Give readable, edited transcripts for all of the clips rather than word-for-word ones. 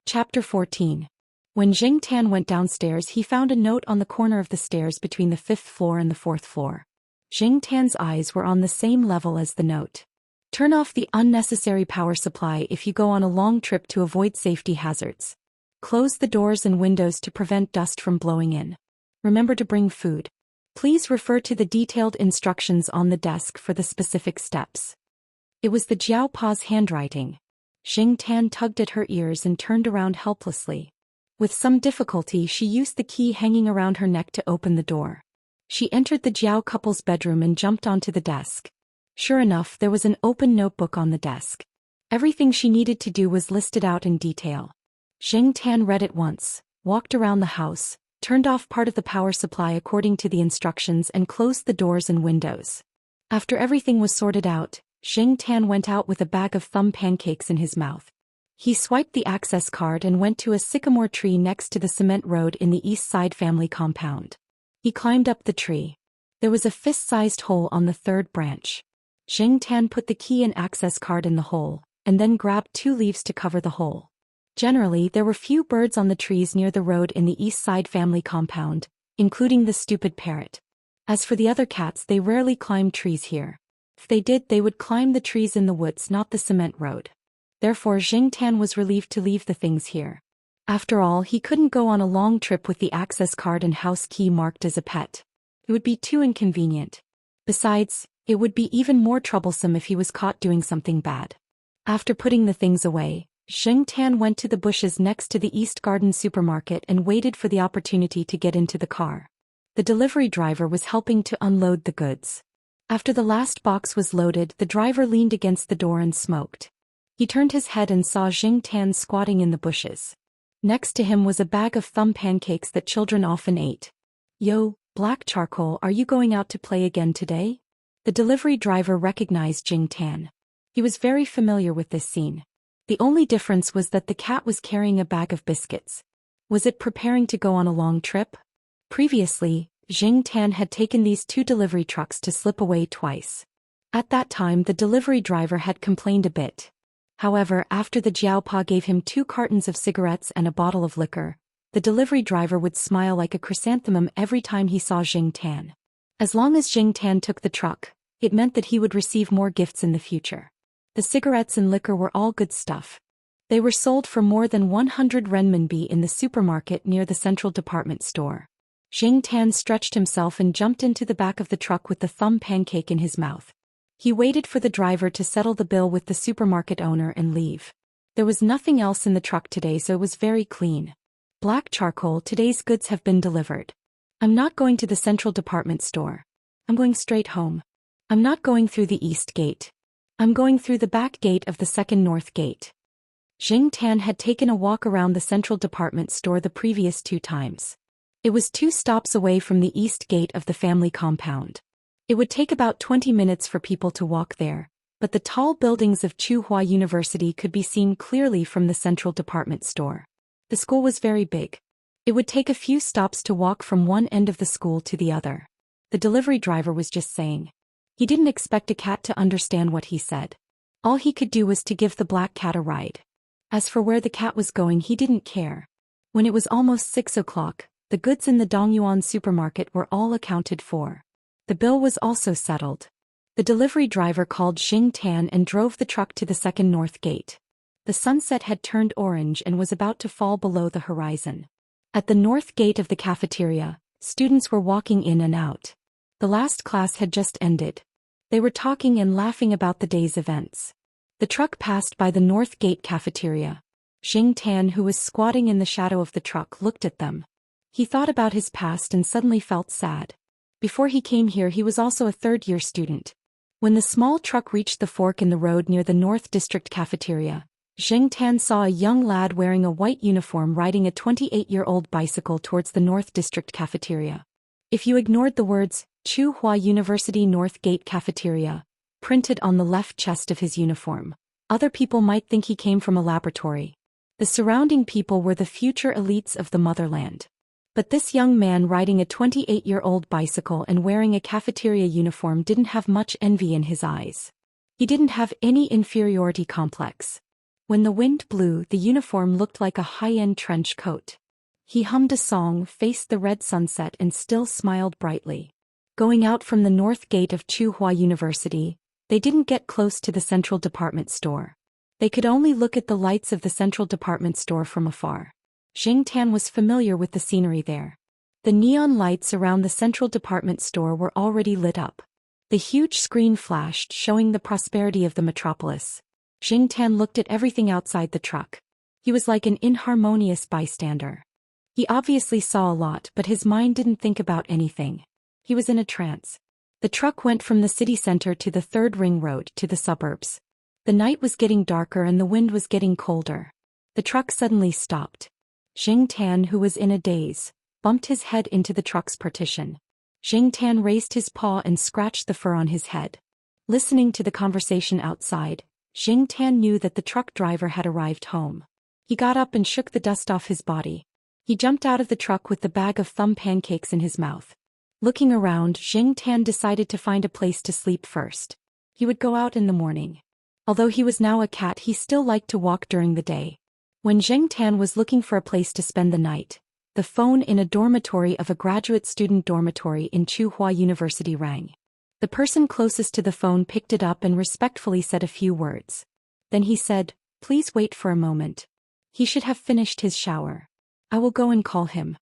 Chapter 14. When Jing Tan went downstairs, he found a note on the corner of the stairs between the 5th floor and the 4th floor. Jing Tan's eyes were on the same level as the note. Turn off the unnecessary power supply if you go on a long trip to avoid safety hazards. Close the doors and windows to prevent dust from blowing in. Remember to bring food. Please refer to the detailed instructions on the desk for the specific steps. It was the Jiao Pa's handwriting. Jing Tan tugged at her ears and turned around helplessly. With some difficulty, she used the key hanging around her neck to open the door. She entered the Jiao couple's bedroom and jumped onto the desk. Sure enough, there was an open notebook on the desk. Everything she needed to do was listed out in detail. Jing Tan read it once, walked around the house, turned off part of the power supply according to the instructions and closed the doors and windows. After everything was sorted out, Jing Tan went out with a bag of thumb pancakes in his mouth. He swiped the access card and went to a sycamore tree next to the cement road in the East Side family compound. He climbed up the tree. There was a fist-sized hole on the 3rd branch. Jing Tan put the key and access card in the hole, and then grabbed 2 leaves to cover the hole. Generally, there were few birds on the trees near the road in the East Side family compound, including the stupid parrot. As for the other cats, they rarely climbed trees here. If they did, they would climb the trees in the woods, not the cement road. Therefore, Jing Tan was relieved to leave the things here. After all, he couldn't go on a long trip with the access card and house key marked as a pet. It would be too inconvenient. Besides, it would be even more troublesome if he was caught doing something bad. After putting the things away, Jing Tan went to the bushes next to the East Garden supermarket and waited for the opportunity to get into the car. The delivery driver was helping to unload the goods. After the last box was loaded, the driver leaned against the door and smoked. He turned his head and saw Jing Tan squatting in the bushes. Next to him was a bag of thumb pancakes that children often ate. "Yo, Black Charcoal, are you going out to play again today?" The delivery driver recognized Jing Tan. He was very familiar with this scene. The only difference was that the cat was carrying a bag of biscuits. Was it preparing to go on a long trip? Previously, Jing Tan had taken these 2 delivery trucks to slip away twice. At that time, the delivery driver had complained a bit. However, after the Jiaopa gave him 2 cartons of cigarettes and a bottle of liquor, the delivery driver would smile like a chrysanthemum every time he saw Jing Tan. As long as Jing Tan took the truck, it meant that he would receive more gifts in the future. The cigarettes and liquor were all good stuff. They were sold for more than 100 renminbi in the supermarket near the central department store. Jing Tan stretched himself and jumped into the back of the truck with the thumb pancake in his mouth. He waited for the driver to settle the bill with the supermarket owner and leave. There was nothing else in the truck today, so it was very clean. "Black Charcoal, today's goods have been delivered. I'm not going to the central department store. I'm going straight home. I'm not going through the east gate. I'm going through the back gate of the 2nd north gate." Jing Tan had taken a walk around the central department store the previous 2 times. It was 2 stops away from the east gate of the family compound. It would take about 20 minutes for people to walk there, but the tall buildings of Tsinghua University could be seen clearly from the central department store. The school was very big. It would take a few stops to walk from one end of the school to the other. The delivery driver was just saying. He didn't expect a cat to understand what he said. All he could do was to give the black cat a ride. As for where the cat was going, he didn't care. When it was almost 6 o'clock, the goods in the Dongyuan supermarket were all accounted for. The bill was also settled. The delivery driver called Jing Tan and drove the truck to the 2nd north gate. The sunset had turned orange and was about to fall below the horizon. At the north gate of the cafeteria, students were walking in and out. The last class had just ended. They were talking and laughing about the day's events. The truck passed by the north gate cafeteria. Jing Tan, who was squatting in the shadow of the truck, looked at them. He thought about his past and suddenly felt sad. Before he came here, he was also a 3rd-year student. When the small truck reached the fork in the road near the North District cafeteria, Jing Tan saw a young lad wearing a white uniform riding a 28-year-old bicycle towards the North District cafeteria. If you ignored the words, Tsinghua University North Gate Cafeteria, printed on the left chest of his uniform, other people might think he came from a laboratory. The surrounding people were the future elites of the motherland. But this young man riding a 28-year-old bicycle and wearing a cafeteria uniform didn't have much envy in his eyes. He didn't have any inferiority complex. When the wind blew, the uniform looked like a high-end trench coat. He hummed a song, faced the red sunset and still smiled brightly. Going out from the north gate of Tsinghua University, they didn't get close to the central department store. They could only look at the lights of the central department store from afar. Jing Tan was familiar with the scenery there. The neon lights around the central department store were already lit up. The huge screen flashed, showing the prosperity of the metropolis. Jing Tan looked at everything outside the truck. He was like an inharmonious bystander. He obviously saw a lot, but his mind didn't think about anything. He was in a trance. The truck went from the city center to the third ring road to the suburbs. The night was getting darker and the wind was getting colder. The truck suddenly stopped. Jing Tan, who was in a daze, bumped his head into the truck's partition. Jing Tan raised his paw and scratched the fur on his head. Listening to the conversation outside, Jing Tan knew that the truck driver had arrived home. He got up and shook the dust off his body. He jumped out of the truck with the bag of thumb pancakes in his mouth. Looking around, Jing Tan decided to find a place to sleep first. He would go out in the morning. Although he was now a cat, he still liked to walk during the day. When Jing Tan was looking for a place to spend the night, the phone in a dormitory of a graduate student dormitory in Tsinghua University rang. The person closest to the phone picked it up and respectfully said a few words. Then he said, "Please wait for a moment. He should have finished his shower. I will go and call him."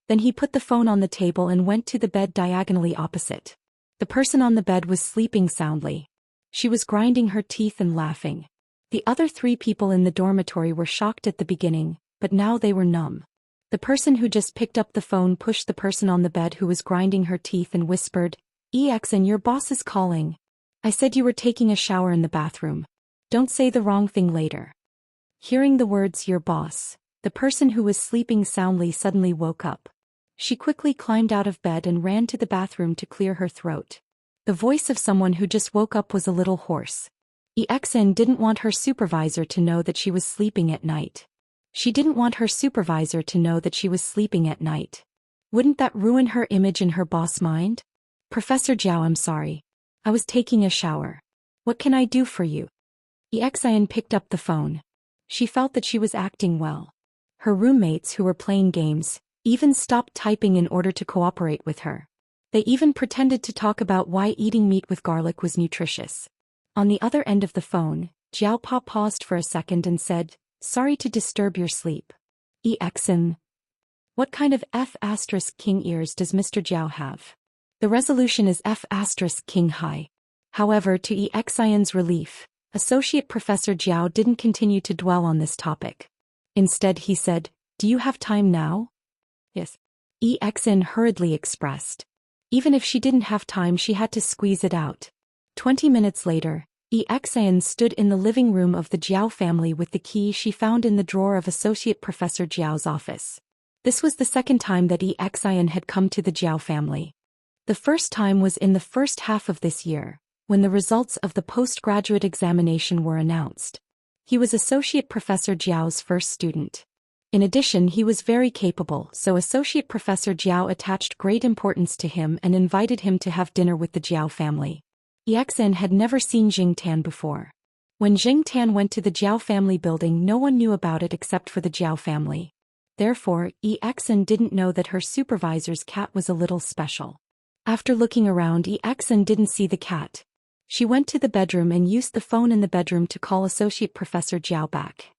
Then he put the phone on the table and went to the bed diagonally opposite. The person on the bed was sleeping soundly. She was grinding her teeth and laughing. The other 3 people in the dormitory were shocked at the beginning, but now they were numb. The person who just picked up the phone pushed the person on the bed who was grinding her teeth and whispered, "EXN, your boss is calling. I said you were taking a shower in the bathroom. Don't say the wrong thing later." Hearing the words "your boss," the person who was sleeping soundly suddenly woke up. She quickly climbed out of bed and ran to the bathroom to clear her throat. The voice of someone who just woke up was a little hoarse. EXN didn't want her supervisor to know that she was sleeping at night. She didn't want her supervisor to know that she was sleeping at night. Wouldn't that ruin her image in her boss' mind? "Professor Zhao, I'm sorry. I was taking a shower. What can I do for you?" EXN picked up the phone. She felt that she was acting well. Her roommates who were playing games even stopped typing in order to cooperate with her. They even pretended to talk about why eating meat with garlic was nutritious. On the other end of the phone, Jiao Pa paused for a second and said, "Sorry to disturb your sleep. EXN. What kind of F***king ears does Mr. Jiao have?" The resolution is F***king high. However, to EXIN's relief, Associate Professor Jiao didn't continue to dwell on this topic. Instead he said, "Do you have time now?" "Yes," EXN hurriedly expressed. Even if she didn't have time, she had to squeeze it out. 20 minutes later, EXN stood in the living room of the Jiao family with the key she found in the drawer of Associate Professor Jiao's office. This was the second time that EXN had come to the Jiao family. The first time was in the first half of this year, when the results of the postgraduate examination were announced. He was Associate Professor Jiao's first student. In addition, he was very capable, so Associate Professor Jiao attached great importance to him and invited him to have dinner with the Jiao family. EXN had never seen Jing Tan before. When Jing Tan went to the Jiao family building, no one knew about it except for the Jiao family. Therefore, EXN didn't know that her supervisor's cat was a little special. After looking around, EXN didn't see the cat. She went to the bedroom and used the phone in the bedroom to call Associate Professor Jiao back.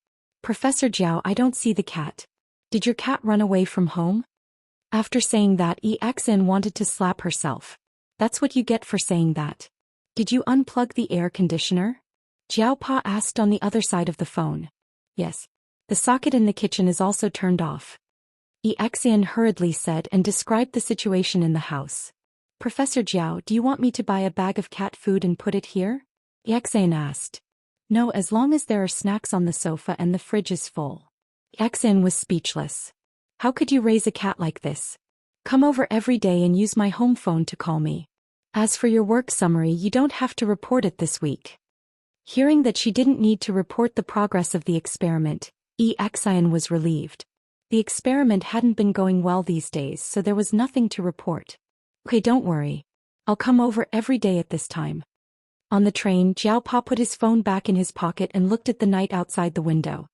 "Professor Jiao, I don't see the cat. Did your cat run away from home?" After saying that, EXN wanted to slap herself. "That's what you get for saying that. Did you unplug the air conditioner?" Jiao Pa asked on the other side of the phone. "Yes. The socket in the kitchen is also turned off," EXN hurriedly said and described the situation in the house. "Professor Jiao, do you want me to buy a bag of cat food and put it here?" EXN asked. "No, as long as there are snacks on the sofa and the fridge is full." EXN was speechless. "How could you raise a cat like this? Come over every day and use my home phone to call me. As for your work summary, you don't have to report it this week." Hearing that she didn't need to report the progress of the experiment, EXN was relieved. The experiment hadn't been going well these days, so there was nothing to report. "Okay, don't worry. I'll come over every day at this time." On the train, Jiao Pa put his phone back in his pocket and looked at the night outside the window.